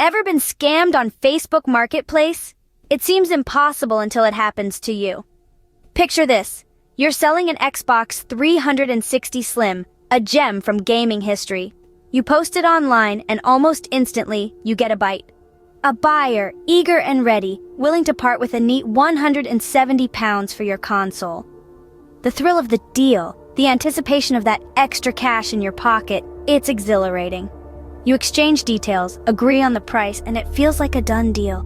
Ever been scammed on Facebook Marketplace? It seems impossible until it happens to you. Picture this. You're selling an Xbox 360 Slim, a gem from gaming history. You post it online and almost instantly, you get a bite. A buyer, eager and ready, willing to part with a neat £170 for your console. The thrill of the deal, the anticipation of that extra cash in your pocket, it's exhilarating. You exchange details, agree on the price, and it feels like a done deal.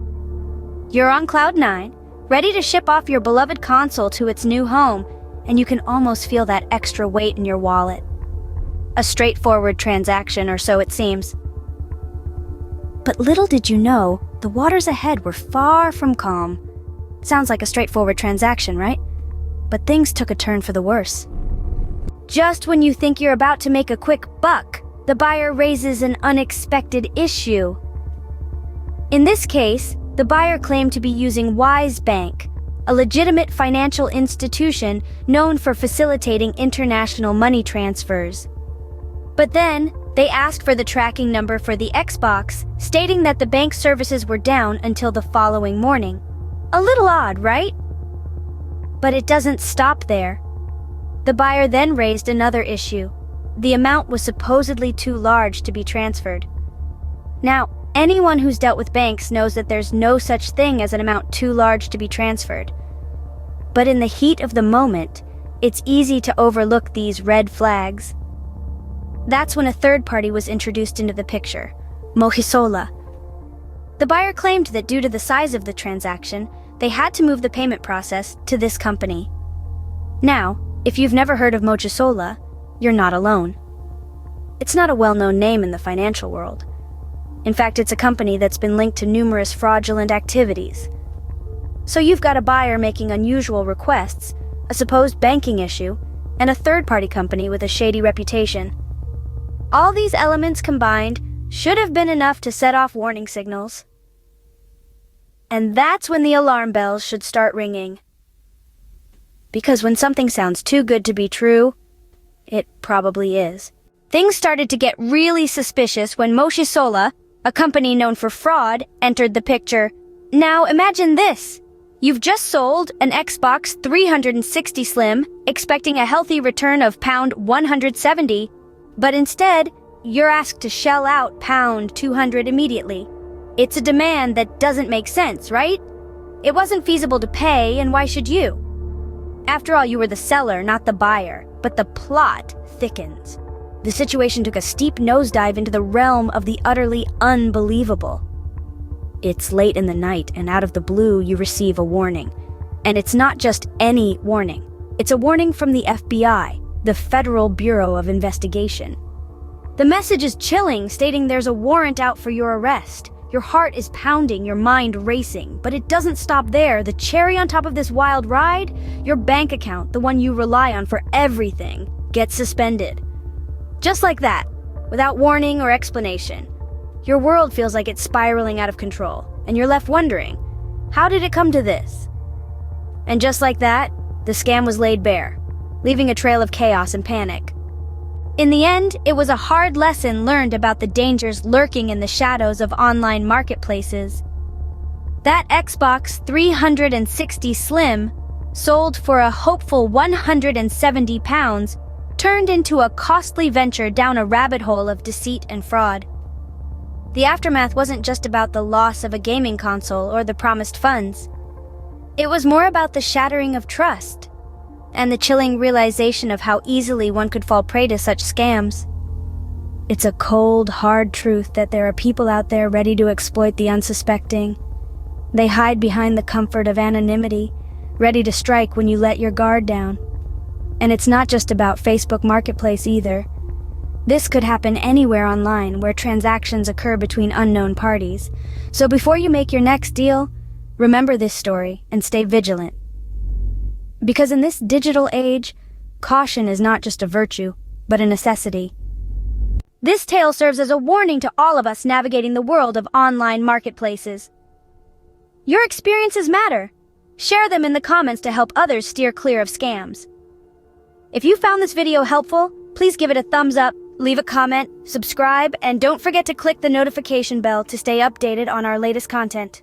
You're on cloud nine, ready to ship off your beloved console to its new home, and you can almost feel that extra weight in your wallet. A straightforward transaction, or so it seems. But little did you know, the waters ahead were far from calm. Sounds like a straightforward transaction, right? But things took a turn for the worse. Just when you think you're about to make a quick buck, the buyer raises an unexpected issue. In this case, the buyer claimed to be using Wise Bank, a legitimate financial institution known for facilitating international money transfers. But then, they asked for the tracking number for the Xbox, stating that the bank services were down until the following morning. A little odd, right? But it doesn't stop there. The buyer then raised another issue. The amount was supposedly too large to be transferred. Now, anyone who's dealt with banks knows that there's no such thing as an amount too large to be transferred. But in the heat of the moment, it's easy to overlook these red flags. That's when a third party was introduced into the picture, Mojisola. The buyer claimed that due to the size of the transaction, they had to move the payment process to this company. Now, if you've never heard of Mojisola, you're not alone. It's not a well-known name in the financial world. In fact, it's a company that's been linked to numerous fraudulent activities. So you've got a buyer making unusual requests, a supposed banking issue, and a third-party company with a shady reputation. All these elements combined should have been enough to set off warning signals. And that's when the alarm bells should start ringing. Because when something sounds too good to be true, it probably is. Things started to get really suspicious when Mojisola, a company known for fraud, entered the picture. Now imagine this. You've just sold an Xbox 360 Slim, expecting a healthy return of £170, but instead, you're asked to shell out £200 immediately. It's a demand that doesn't make sense, right? It wasn't feasible to pay, and why should you? After all, you were the seller, not the buyer, but the plot thickens. The situation took a steep nosedive into the realm of the utterly unbelievable. It's late in the night, and out of the blue, you receive a warning. And it's not just any warning. It's a warning from the FBI, the Federal Bureau of Investigation. The message is chilling, stating there's a warrant out for your arrest. Your heart is pounding, your mind racing, but it doesn't stop there. The cherry on top of this wild ride, your bank account, the one you rely on for everything, gets suspended. Just like that, without warning or explanation. Your world feels like it's spiraling out of control, and you're left wondering, how did it come to this? And just like that, the scam was laid bare, leaving a trail of chaos and panic. In the end, it was a hard lesson learned about the dangers lurking in the shadows of online marketplaces. That Xbox 360 Slim, sold for a hopeful £170, turned into a costly venture down a rabbit hole of deceit and fraud. The aftermath wasn't just about the loss of a gaming console or the promised funds. It was more about the shattering of trust and the chilling realization of how easily one could fall prey to such scams. It's a cold, hard truth that there are people out there ready to exploit the unsuspecting. They hide behind the comfort of anonymity, ready to strike when you let your guard down. And it's not just about Facebook Marketplace either. This could happen anywhere online where transactions occur between unknown parties. So before you make your next deal, remember this story and stay vigilant. Because in this digital age, caution is not just a virtue, but a necessity. This tale serves as a warning to all of us navigating the world of online marketplaces. Your experiences matter. Share them in the comments to help others steer clear of scams. If you found this video helpful, please give it a thumbs up, leave a comment, subscribe, and don't forget to click the notification bell to stay updated on our latest content.